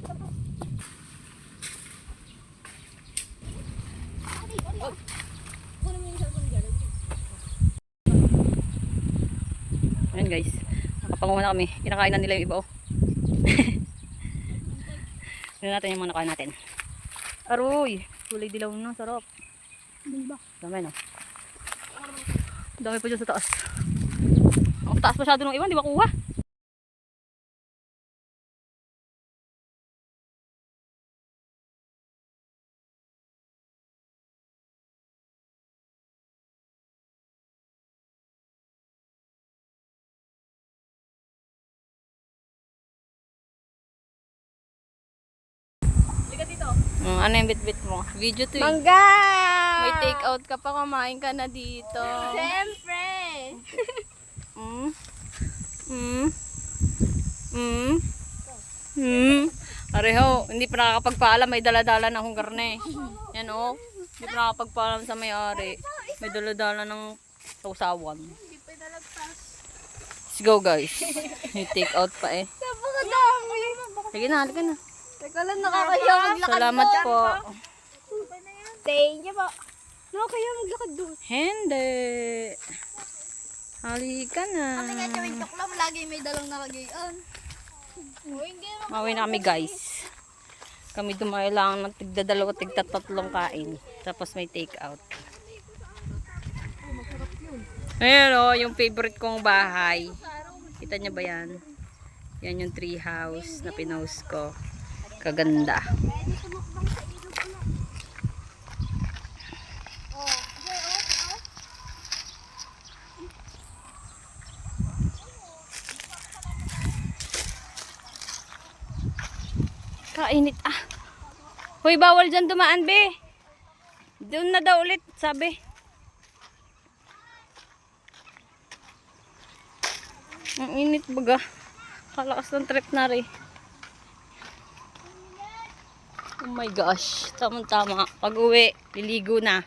Ayan guys, nakapanguha na kami. Kinakain na nila yung iba oh. Tignan natin yung mga nakain natin. Aroy, kulay dilaw na, sarap. Dami na. Dami pa dyan sa taas. Ang taas masyado ng iwan, di ba kuha? Ano yung bit-bit mo? Video to eh. Mangga! May take out ka pa, kumain ka na dito. Siyempre! Mm. Mm. Mm. Mm. Areho, hindi pa nakakapagpaalam, may dala-dala ng hunggarne. Yan oh. Hindi pa nakakapagpaalam sa may-ari. May dala-dala ng sausawan. Let's go guys. May take out pa eh. Napakadami! Sige na, halika na. Teka lang, nakakaya maglakad Salamat doon. po. Thank you po. Nakakaya maglakad doon. Hindi. Halika na. Kami nga chawin tuklam, lagi may dalang nakagayon. Mawin na kami guys. Kami dumayo lang ng tigda-dalawa, tigda-tatlong kain. Tapos may take out. Ayan o, yung favorite kong bahay. Kita niyo ba yan? Yan yung tree house na pinost ko. Kaganda. Kainit ah. Hoy, bawal dyan dumaan be. Doon na daw ulit, sabi. Ang init baga. Kalakas ng trip na rin. Oh my gosh. Tama-tama. Pag uwi, liligo na.